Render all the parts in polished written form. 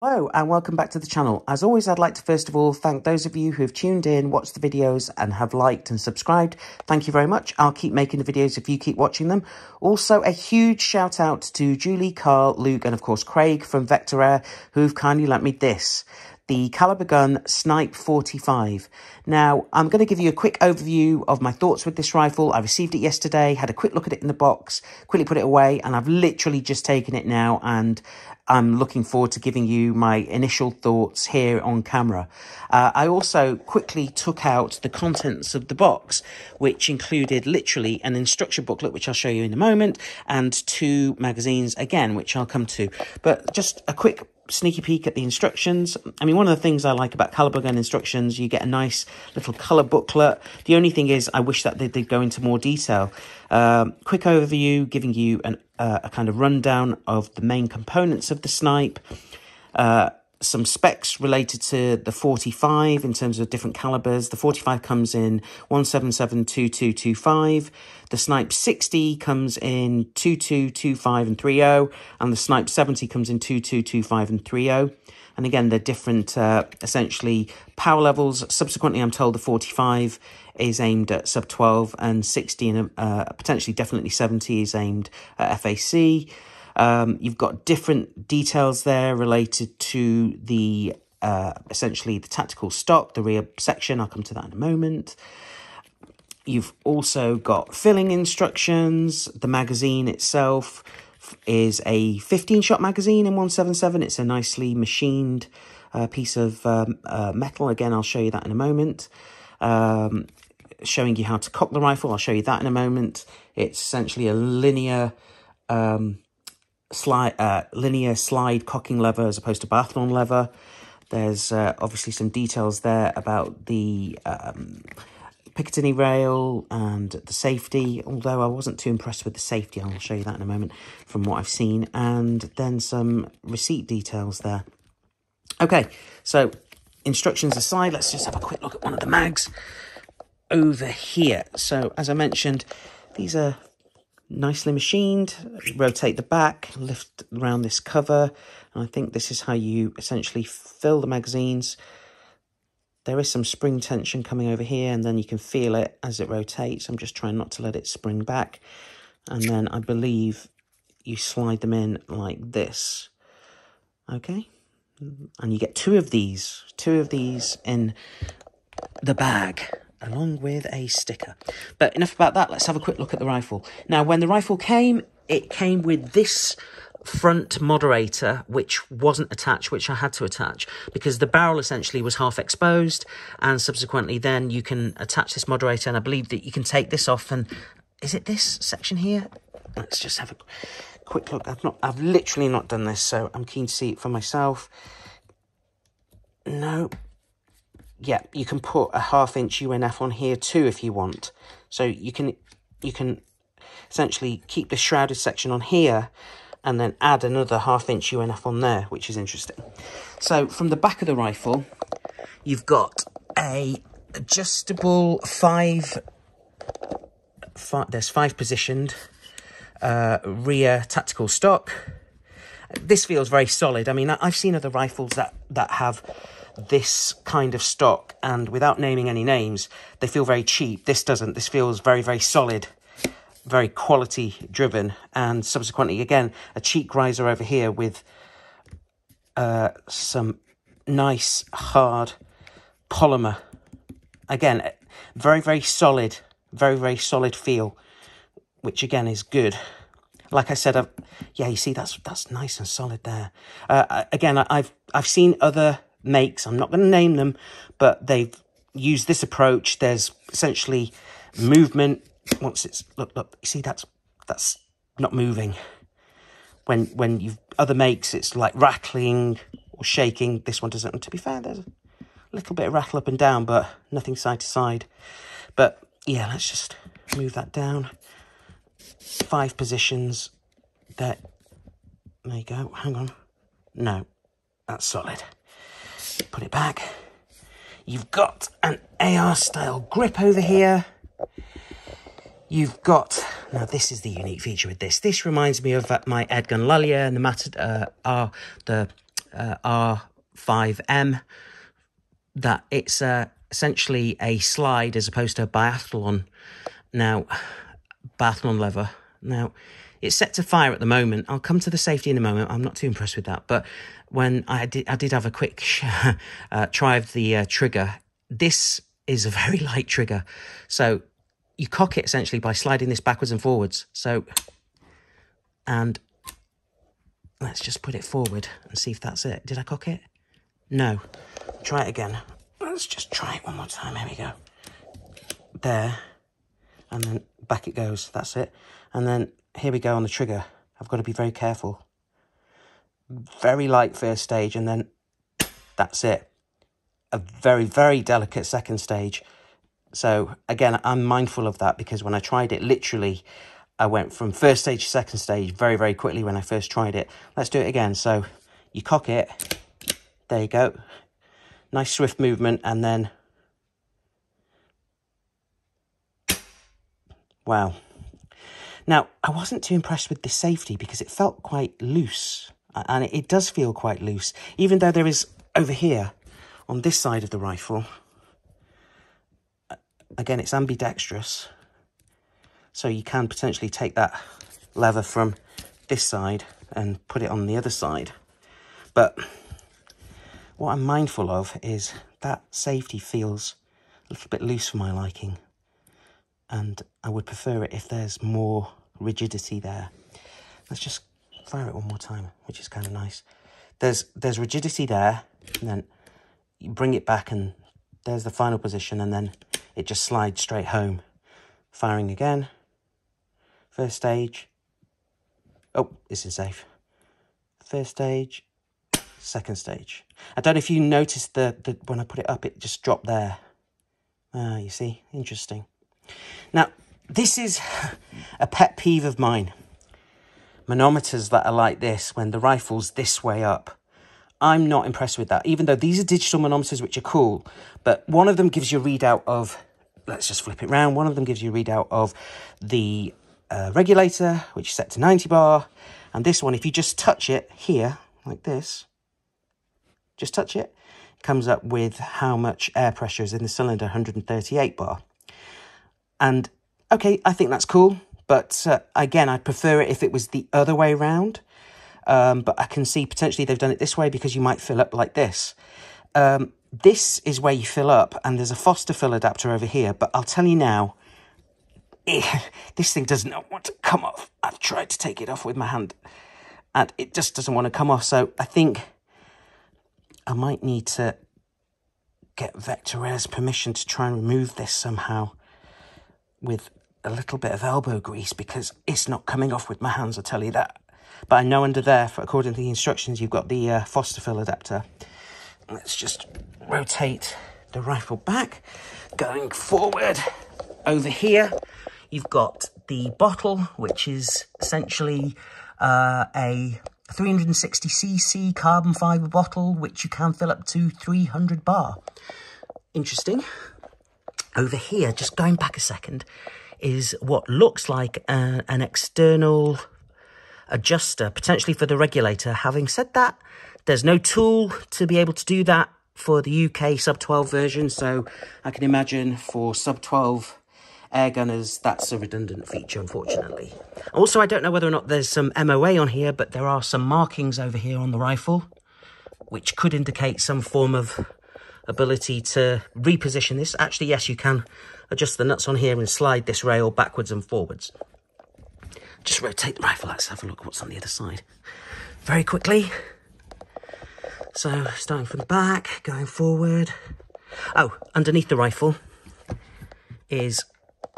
Hello and welcome back to the channel. As always, I'd like to first of all thank those of you who have tuned in, watched the videos and have liked and subscribed. Thank you very much. I'll keep making the videos if you keep watching them. Also, a huge shout out to Julie, Carl, Luke and of course Craig from Vector Air who've kindly lent me this. The Kalibrgun Snipe 45. Now, I'm going to give you a quick overview of my thoughts with this rifle. I received it yesterday, had a quick look at it in the box, quickly put it away, and I've literally just taken it now, and I'm looking forward to giving you my initial thoughts here on camera. I also quickly took out the contents of the box, which included literally an instruction booklet, which I'll show you in a moment, and 2 magazines, again, which I'll come to. But just a quick sneaky peek at the instructions. I mean, one of the things I like about Kalibrgun instructions, you get a nice little colour booklet. The only thing is, I wish that they did go into more detail. Quick overview, giving you a kind of rundown of the main components of the Snipe. Some specs related to the 45 in terms of different calibers. The 45 comes in 177-2225. The Snipe 60 comes in 2225 and 30, and the Snipe 70 comes in 2225 and 30. And again, they're different, essentially, power levels. Subsequently, I'm told the 45 is aimed at sub 12, and 60 and potentially definitely 70 is aimed at FAC. You've got different details there related to the, essentially the tactical stock, the rear section. I'll come to that in a moment. You've also got filling instructions. The magazine itself is a 15-shot magazine in 177. It's a nicely machined piece of metal. Again, I'll show you that in a moment. Showing you how to cock the rifle. I'll show you that in a moment. It's essentially a linear slide cocking lever as opposed to biathlon lever. There's obviously some details there about the Picatinny rail and the safety, although I wasn't too impressed with the safety. I'll show you that in a moment from what I've seen. And then some receipt details there. Okay, so instructions aside, let's just have a quick look at one of the mags over here. So as I mentioned, these are nicely machined. Rotate the back, lift around this cover, and I think this is how you essentially fill the magazines. There is some spring tension coming over here, and then you can feel it as it rotates. I'm just trying not to let it spring back. And then I believe you slide them in like this. Okay, and you get two of these in the bag, along with a sticker. But enough about that, let's have a quick look at the rifle. Now, when the rifle came, it came with this front moderator, which wasn't attached, which I had to attach, because the barrel essentially was half exposed, and subsequently then you can attach this moderator, and I believe that you can take this off, and is it this section here? Let's just have a quick look. I've literally not done this, so I'm keen to see it for myself. No. Yeah, you can put a 1/2" UNF on here too if you want. So you can essentially keep the shrouded section on here and then add another 1/2" UNF on there, which is interesting. So from the back of the rifle, you've got a adjustable there's 5 positioned rear tactical stock. This feels very solid. I mean, I've seen other rifles that have this kind of stock, and without naming any names, they feel very cheap. This doesn't. This feels very, very solid, very quality driven, and subsequently, again, a cheek riser over here with some nice hard polymer. Again, very, very solid, very, very solid feel, which again is good. Like I said, yeah, you see, that's nice and solid there. Again, I've seen other makes, I'm not going to name them, but they've used this approach. There's essentially movement once it's look, you see, that's not moving. When you've other makes, it's like rattling or shaking. This one doesn't. And to be fair, there's a little bit of rattle up and down, but nothing side to side. But yeah, let's just move that down. 5 positions there. There you go. Hang on. No, that's solid. Put it back. You've got an AR style grip over here. You've got, now this is the unique feature with this. This reminds me of my Edgun Lallier and the R5M, that it's essentially a slide as opposed to a biathlon lever. Now, it's set to fire at the moment. I'll come to the safety in a moment. I'm not too impressed with that. But when I did have a quick try of the trigger. This is a very light trigger. So you cock it essentially by sliding this backwards and forwards. So, and let's just put it forward and see if that's it. Did I cock it? No. Try it again. Let's just try it one more time. Here we go. There. And then back it goes. That's it. And then here we go on the trigger. I've got to be very careful. Very light first stage, and then that's it. A very, very delicate second stage. So again, I'm mindful of that because when I tried it, literally, I went from first stage to second stage very, very quickly when I first tried it. Let's do it again. So you cock it. There you go. Nice swift movement, and then wow. Now, I wasn't too impressed with the safety because it felt quite loose, and it does feel quite loose, even though there is over here on this side of the rifle. Again, it's ambidextrous, so you can potentially take that lever from this side and put it on the other side. But what I'm mindful of is that safety feels a little bit loose for my liking, and I would prefer it if there's more rigidity there. Let's just fire it one more time, which is kind of nice. There's rigidity there, and then you bring it back and there's the final position, and then it just slides straight home. Firing again. First stage. Oh, this is safe. First stage. Second stage. I don't know if you noticed the when I put it up, it just dropped there. You see? Interesting. Now, this is a pet peeve of mine. Manometers that are like this, when the rifle's this way up. I'm not impressed with that, even though these are digital manometers, which are cool. But one of them gives you a readout of, let's just flip it round. One of them gives you a readout of the regulator, which is set to 90 bar. And this one, if you just touch it here, like this, just touch it, it comes up with how much air pressure is in the cylinder, 138 bar. And okay, I think that's cool. But again, I'd prefer it if it was the other way around. But I can see potentially they've done it this way because you might fill up like this. This is where you fill up, and there's a Foster fill adapter over here. But I'll tell you now, this thing does not want to come off. I've tried to take it off with my hand, and it just doesn't want to come off. So I think I might need to get Vector Air's permission to try and remove this somehow with a little bit of elbow grease, because it's not coming off with my hands, I'll tell you that. But I know under there, according to the instructions, you've got the Foster fill adapter. Let's just rotate the rifle back. Going forward, over here, you've got the bottle, which is essentially a 360cc carbon fibre bottle, which you can fill up to 300 bar. Interesting. Over here, just going back a second, is what looks like an external adjuster, potentially for the regulator. Having said that, there's no tool to be able to do that for the UK sub-12 version, so I can imagine for sub-12 air gunners, that's a redundant feature, unfortunately. Also, I don't know whether or not there's some MOA on here, but there are some markings over here on the rifle, which could indicate some form of ability to reposition this. Actually, yes, you can adjust the nuts on here and slide this rail backwards and forwards. Just rotate the rifle. Let's have a look what's on the other side very quickly. So starting from the back, going forward. Oh, underneath the rifle is,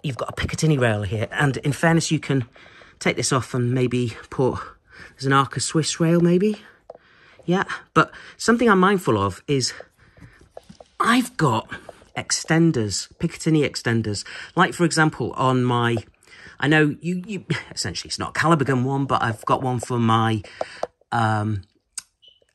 you've got a Picatinny rail here, and in fairness, you can take this off and maybe put, there's an Arca Swiss rail maybe, yeah. But something I'm mindful of is I've got extenders, Picatinny extenders, like for example on my, I know you essentially it's not a Kalibrgun one, but I've got one for my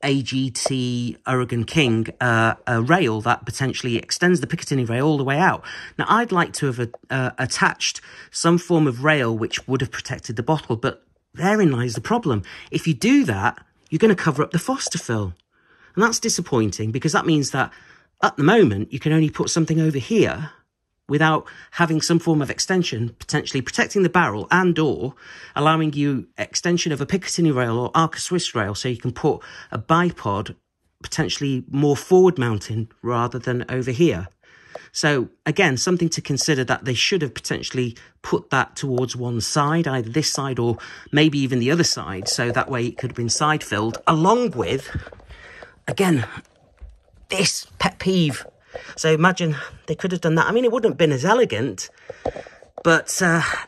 AGT Oregon King, a rail that potentially extends the Picatinny rail all the way out. Now, I'd like to have attached some form of rail which would have protected the bottle, but therein lies the problem. If you do that, you're going to cover up the Foster fill. And that's disappointing, because that means that at the moment you can only put something over here without having some form of extension, potentially protecting the barrel and or allowing you extension of a Picatinny rail or Arca Swiss rail, so you can put a bipod potentially more forward mounting rather than over here. So again, something to consider, that they should have potentially put that towards one side, either this side or maybe even the other side, so that way it could have been side filled, along with, again, this pet peeve. So imagine they could have done that. I mean, it wouldn't have been as elegant, but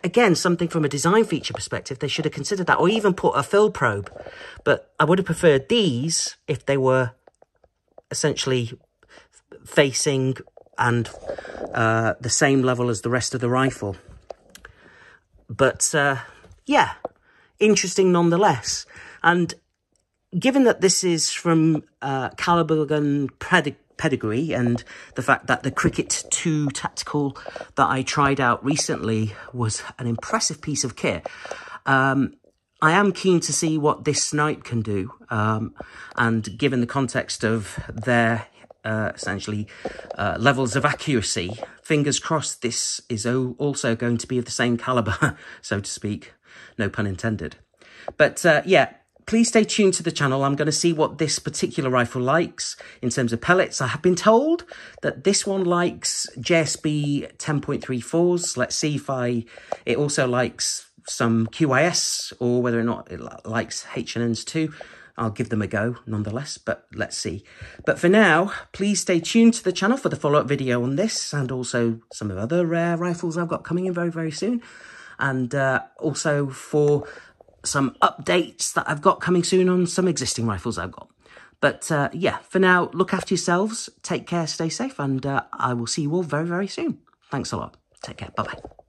again, something from a design feature perspective, they should have considered that, or even put a fill probe. But I would have preferred these if they were essentially facing and the same level as the rest of the rifle. But yeah, interesting nonetheless. And given that this is from Kalibrgun pedigree, and the fact that the Cricket 2 Tactical that I tried out recently was an impressive piece of kit, I am keen to see what this snipe can do. And given the context of their essentially levels of accuracy, fingers crossed this is also going to be of the same caliber, so to speak, no pun intended. But yeah, please stay tuned to the channel. I'm going to see what this particular rifle likes in terms of pellets. I have been told that this one likes JSB 10.34s. Let's see if it also likes some QIS, or whether or not it likes H&Ns too. I'll give them a go nonetheless, but let's see. But for now, please stay tuned to the channel for the follow-up video on this, and also some of other rare rifles I've got coming in very, very soon. And also for some updates that I've got coming soon on some existing rifles I've got. But yeah, for now, look after yourselves, take care, stay safe, and I will see you all very, very soon. Thanks a lot. Take care. Bye-bye.